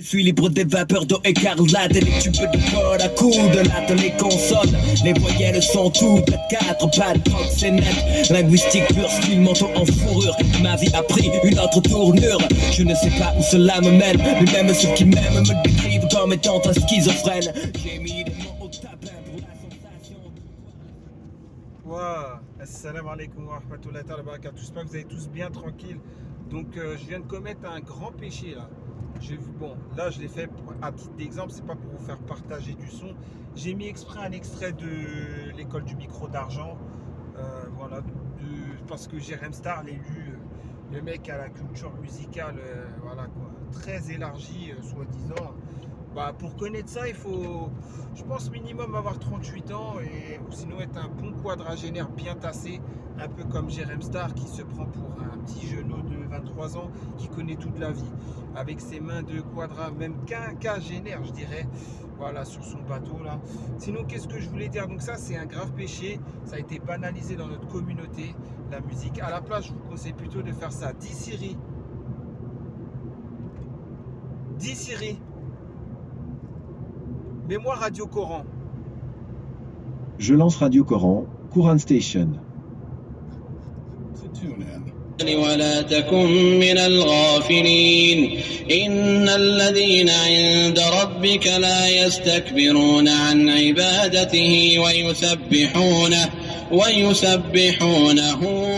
Je suis libre des vapeurs d'eau écarlate et des tubes de code à coude. Là les consonnes, les voyelles sont toutes 4, pas de proxénète. Linguistique pure, style manteau en fourrure. Ma vie a pris une autre tournure. Je ne sais pas où cela me mène, mais même ceux qui m'aiment me décrivent comme étant un schizophrène. J'ai mis des mots au tapin pour la sensation. Wa assalamu alaikum wa rahmatullahi wa barakatuh. J'espère que vous allez tous bien tranquilles. Donc je viens de commettre un grand péché là. Bon, là je l'ai fait à titre d'exemple, c'est pas pour vous faire partager du son. J'ai mis exprès un extrait de l'école du micro d'argent, voilà, parce que Jérém Star, l'élu, le mec à la culture musicale, voilà quoi, très élargie, soi-disant. Bah, pour connaître ça, il faut, je pense, minimum avoir 38 ans ou sinon être un bon quadragénaire bien tassé, un peu comme Jérém Star qui se prend pour un petit genou de 23 ans qui connaît toute la vie, avec ses mains de quadra, même quinquagénaire, je dirais, voilà, sur son bateau là. Sinon, qu'est-ce que je voulais dire? Donc ça, c'est un grave péché, ça a été banalisé dans notre communauté, la musique. À la place, je vous conseille plutôt de faire ça. Dis Siri. Dis Siri. Mets-moi Radio Coran. Je lance Radio Coran, Quran Station. ولا تكن من الغافلين إن الذين عند ربك لا يستكبرون عن عبادته ويسبحونه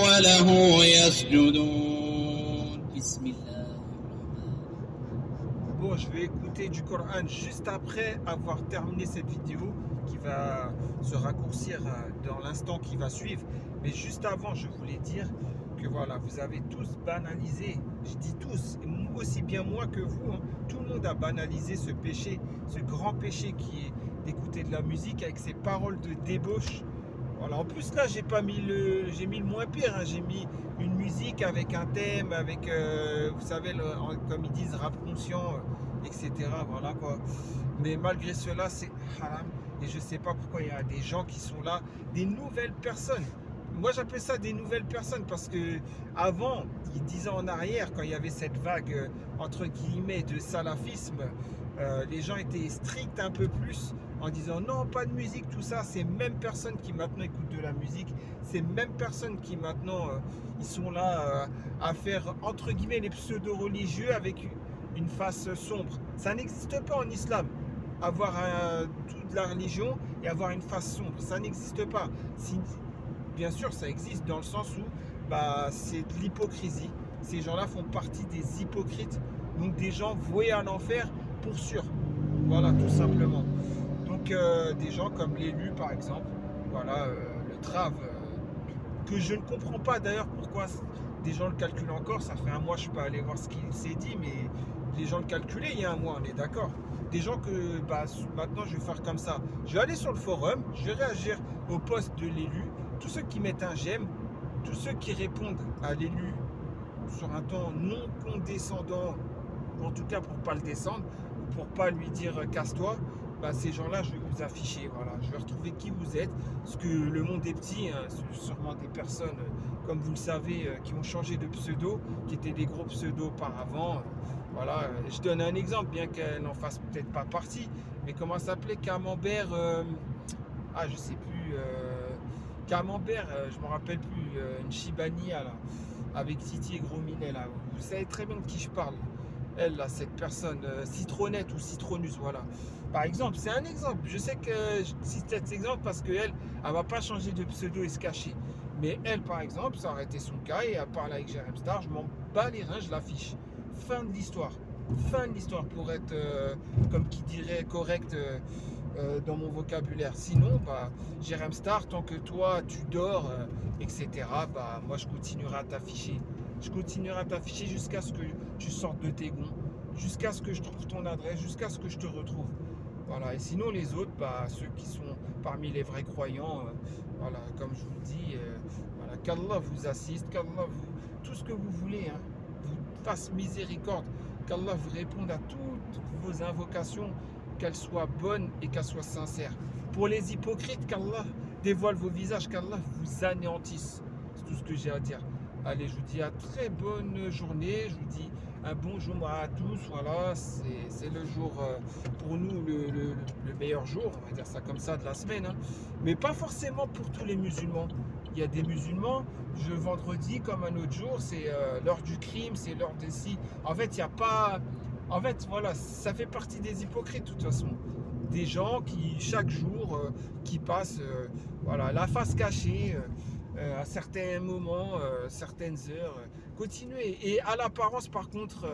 وله يسجدون بسم الله. Bon, je vais écouter du Coran juste après avoir terminé cette vidéo qui va se raccourcir dans l'instant qui va suivre. Mais juste avant, je voulais dire que voilà, vous avez tous banalisé, je dis tous, aussi bien moi que vous, hein, tout le monde a banalisé ce péché, ce grand péché qui est d'écouter de la musique avec ses paroles de débauche. Voilà, en plus là, j'ai mis le moins pire, hein, j'ai mis une musique avec un thème, avec, vous savez, comme ils disent, rap conscient, etc. Voilà quoi. Mais malgré cela, c'est haram. Et je sais pas pourquoi il y a des gens qui sont là, des nouvelles personnes. Moi j'appelle ça des nouvelles personnes parce que avant, 10 ans en arrière, quand il y avait cette vague entre guillemets de salafisme, les gens étaient stricts un peu plus en disant non, pas de musique, tout ça. Ces mêmes personnes qui maintenant écoutent de la musique, ces mêmes personnes qui maintenant ils sont là à faire entre guillemets les pseudo-religieux avec une face sombre. Ça n'existe pas en islam. Avoir toute la religion et avoir une face sombre, ça n'existe pas. Bien sûr, ça existe dans le sens où c'est de l'hypocrisie. Ces gens-là font partie des hypocrites, donc des gens voués à l'enfer pour sûr. Voilà, tout simplement. Donc des gens comme l'élu, par exemple, voilà, le trave, que je ne comprends pas d'ailleurs pourquoi des gens le calculent encore. Ça fait un mois, je ne suis pas allé voir ce qu'il s'est dit, mais les gens le calculaient il y a un mois, on est d'accord. Des gens que maintenant je vais faire comme ça. Je vais aller sur le forum, je vais réagir au post de l'élu. Tous ceux qui mettent un j'aime, tous ceux qui répondent à l'élu sur un ton non condescendant, en tout cas pour ne pas le descendre, ou pour ne pas lui dire casse-toi, ces gens-là, je vais vous afficher. Voilà. Je vais retrouver qui vous êtes, parce que le monde est petit, hein, sûrement des personnes, comme vous le savez, qui ont changé de pseudo, qui étaient des gros pseudos auparavant. Voilà. Je donne un exemple, bien qu'elle n'en fasse peut-être pas partie, mais comment s'appelait Camembert je sais plus. Camembert, je me rappelle plus, une Chibania là, avec Titi et Gros Minet là. Vous savez très bien de qui je parle. Elle là, cette personne, Citronnette ou Citronus, voilà. Par exemple, c'est un exemple. Je sais que je cite cet exemple parce qu'elle, elle va pas changer de pseudo et se cacher. Mais elle, par exemple, ça aurait été son cas et elle parle avec Jérém Star, je m'en bats les reins, je l'affiche. Fin de l'histoire. Fin de l'histoire pour être, comme qui dirait, correct. Dans mon vocabulaire. Sinon, Jérém Star, tant que toi tu dors, etc., moi je continuerai à t'afficher. Je continuerai à t'afficher jusqu'à ce que tu sortes de tes gonds, jusqu'à ce que je trouve ton adresse, jusqu'à ce que je te retrouve. Voilà. Et sinon les autres, ceux qui sont parmi les vrais croyants, voilà, comme je vous le dis, voilà, qu'Allah vous assiste, qu'Allah tout ce que vous voulez, hein, vous fasse miséricorde, qu'Allah vous réponde à toutes vos invocations, qu'elle soit bonne et qu'elle soit sincère. Pour les hypocrites, qu'Allah dévoile vos visages, qu'Allah vous anéantisse. C'est tout ce que j'ai à dire. Allez, je vous dis à très bonne journée. Je vous dis un bon Jumu'ah à tous. Voilà, c'est le jour, pour nous, le meilleur jour, on va dire ça comme ça, de la semaine. Hein. Mais pas forcément pour tous les musulmans. Il y a des musulmans, vendredi comme un autre jour, c'est l'heure du crime, c'est l'heure des si. En fait, il n'y a pas... En fait, voilà, ça fait partie des hypocrites de toute façon. Des gens qui, chaque jour, qui passent voilà, la face cachée à certains moments, certaines heures. Continuez. Et à l'apparence, par contre,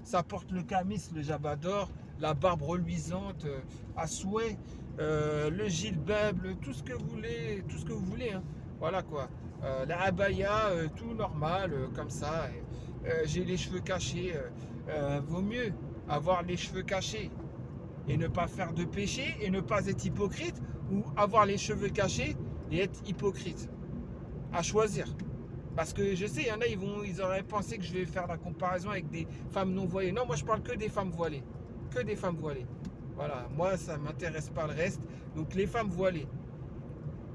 ça porte le camis, le jabador, la barbe reluisante, à souhait, le gilbab, tout ce que vous voulez. Hein. Voilà quoi. La abaya, tout normal, comme ça. J'ai les cheveux cachés. Vaut mieux avoir les cheveux cachés et ne pas faire de péché et ne pas être hypocrite, ou avoir les cheveux cachés et être hypocrite. À choisir. Parce que je sais, il y en a, ils auraient pensé que je vais faire la comparaison avec des femmes non voilées. Non, moi je parle que des femmes voilées. Que des femmes voilées. Voilà, moi ça ne m'intéresse pas le reste. Donc les femmes voilées.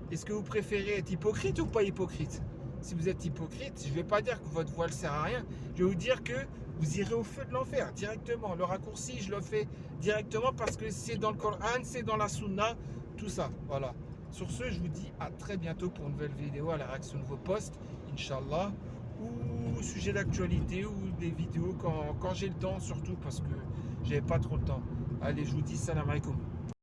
Est-ce que vous préférez être hypocrite ou pas hypocrite? Si vous êtes hypocrite, je ne vais pas dire que votre voile ne sert à rien. Je vais vous dire que vous irez au feu de l'enfer directement. Le raccourci, je le fais directement parce que c'est dans le Coran, c'est dans la Sunna, tout ça. Voilà. Sur ce, je vous dis à très bientôt pour une nouvelle vidéo, à la réaction de vos posts, Inch'Allah, ou sujet d'actualité, ou des vidéos quand j'ai le temps, surtout parce que j'avais pas trop le temps. Allez, je vous dis salam alaikum.